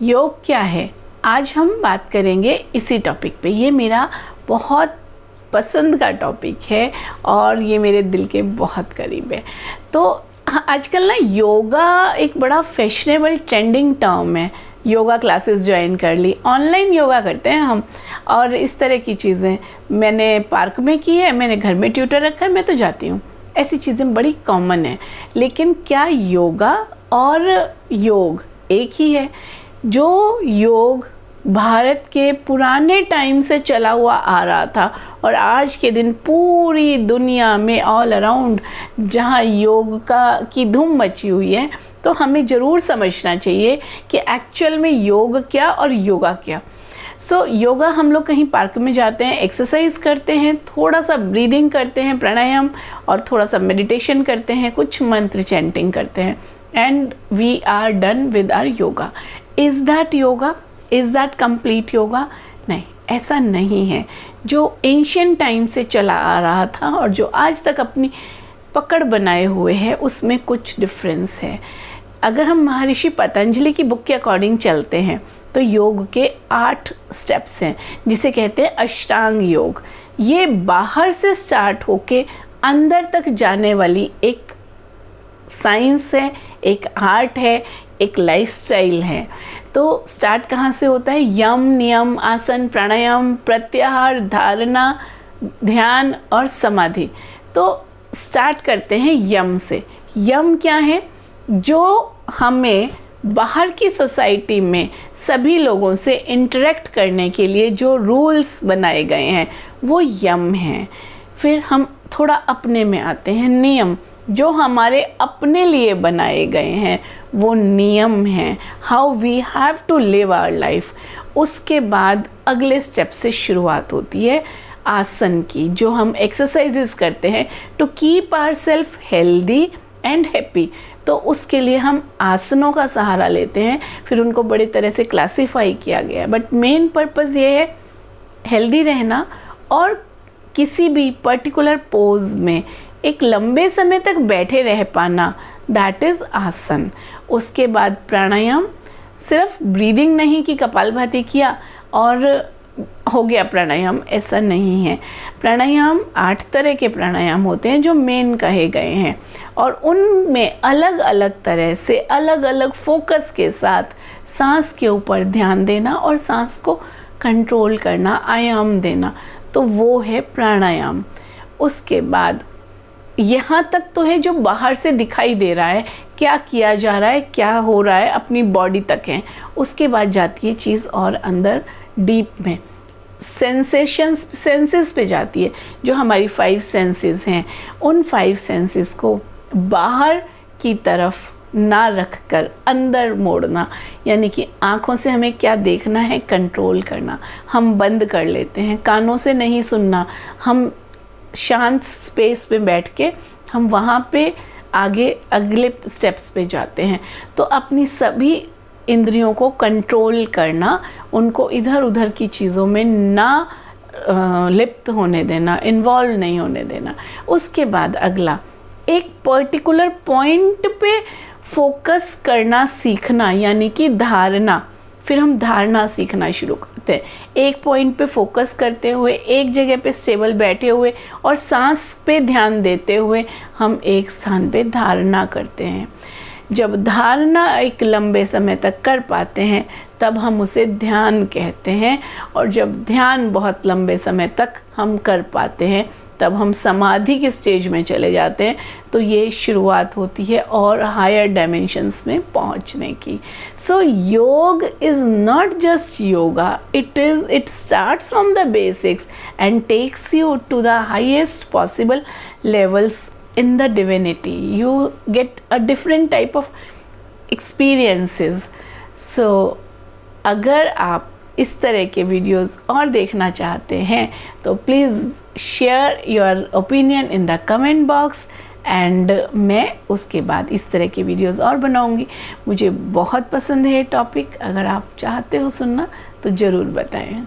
योग क्या है, आज हम बात करेंगे इसी टॉपिक पे। ये मेरा बहुत पसंद का टॉपिक है और ये मेरे दिल के बहुत करीब है। तो आजकल ना योगा एक बड़ा फैशनेबल ट्रेंडिंग टर्म है। योगा क्लासेस ज्वाइन कर ली, ऑनलाइन योगा करते हैं हम और इस तरह की चीज़ें मैंने पार्क में की है, मैंने घर में ट्यूटर रखा है, मैं तो जाती हूँ। ऐसी चीज़ें बड़ी कॉमन है। लेकिन क्या योगा और योग एक ही है? जो योग भारत के पुराने टाइम से चला हुआ आ रहा था और आज के दिन पूरी दुनिया में ऑल अराउंड जहाँ योग की धूम मची हुई है, तो हमें ज़रूर समझना चाहिए कि एक्चुअल में योग क्या और योगा क्या। योगा हम लोग कहीं पार्क में जाते हैं, एक्सरसाइज करते हैं, थोड़ा सा ब्रीदिंग करते हैं, प्राणायाम, और थोड़ा सा मेडिटेशन करते हैं, कुछ मंत्र चैंटिंग करते हैं, and we are done with our yoga. Is that yoga? Is that complete yoga? नहीं, ऐसा नहीं है। जो एंशियंट टाइम से चला आ रहा था और जो आज तक अपनी पकड़ बनाए हुए है, उसमें कुछ डिफरेंस है। अगर हम महर्षि पतंजलि की बुक के अकॉर्डिंग चलते हैं तो योग के 8 स्टेप्स हैं, जिसे कहते हैं अष्टांग योग। ये बाहर से स्टार्ट होके अंदर तक जाने वाली एक साइंस है, एक आर्ट है, एक लाइफस्टाइल है। तो स्टार्ट कहाँ से होता है? यम, नियम, आसन, प्राणायाम, प्रत्याहार, धारणा, ध्यान और समाधि। तो स्टार्ट करते हैं यम से। यम क्या है? जो हमें बाहर की सोसाइटी में सभी लोगों से इंटरेक्ट करने के लिए जो रूल्स बनाए गए हैं, वो यम हैं। फिर हम थोड़ा अपने में आते हैं, नियम। जो हमारे अपने लिए बनाए गए हैं वो नियम हैं, how we have to live our life. उसके बाद अगले स्टेप से शुरुआत होती है आसन की, जो हम एक्सरसाइजेस करते हैं to keep our self healthy and happy. तो उसके लिए हम आसनों का सहारा लेते हैं। फिर उनको बड़े तरह से क्लासीफाई किया गया है, बट मेन पर्पज़ ये है हेल्दी रहना और किसी भी पर्टिकुलर पोज में एक लंबे समय तक बैठे रह पाना, दैट इज़ आसन। उसके बाद प्राणायाम, सिर्फ ब्रीदिंग नहीं कि कपालभाति किया और हो गया प्राणायाम, ऐसा नहीं है। प्राणायाम 8 तरह के प्राणायाम होते हैं जो मेन कहे गए हैं, और उनमें अलग अलग तरह से अलग अलग फोकस के साथ सांस के ऊपर ध्यान देना और सांस को कंट्रोल करना, आयाम देना, तो वो है प्राणायाम। उसके बाद यहाँ तक तो है जो बाहर से दिखाई दे रहा है, क्या किया जा रहा है, क्या हो रहा है, अपनी बॉडी तक है। उसके बाद जाती है चीज़ और अंदर डीप में, सेंसेस पे जाती है। जो हमारी 5 सेंसेस हैं, उन 5 सेंसेस को बाहर की तरफ ना रख कर अंदर मोड़ना, यानी कि आँखों से हमें क्या देखना है कंट्रोल करना, हम बंद कर लेते हैं। कानों से नहीं सुनना, हम शांत स्पेस पे बैठ के हम वहाँ पे आगे अगले स्टेप्स पे जाते हैं। तो अपनी सभी इंद्रियों को कंट्रोल करना, उनको इधर उधर की चीज़ों में ना लिप्त होने देना, इन्वॉल्व नहीं होने देना। उसके बाद अगला एक पर्टिकुलर पॉइंट पे फोकस करना सीखना, यानी कि धारणा। फिर हम धारणा सीखना शुरू करते हैं, एक पॉइंट पे फोकस करते हुए, एक जगह पे स्टेबल बैठे हुए और सांस पे ध्यान देते हुए हम एक स्थान पे धारणा करते हैं। जब धारणा एक लंबे समय तक कर पाते हैं तब हम उसे ध्यान कहते हैं, और जब ध्यान बहुत लंबे समय तक हम कर पाते हैं तब हम समाधि के स्टेज में चले जाते हैं। तो ये शुरुआत होती है और हायर डायमेंशंस में पहुंचने की। So yog is not just yoga, it starts from the basics and takes you to the highest possible levels in the divinity. You get a different type of experiences. So अगर आप इस तरह के वीडियोस और देखना चाहते हैं तो please share your opinion in the comment box, and मैं उसके बाद इस तरह के वीडियोस और बनाऊंगी। मुझे बहुत पसंद है ये टॉपिक, अगर आप चाहते हो सुनना तो ज़रूर बताएं।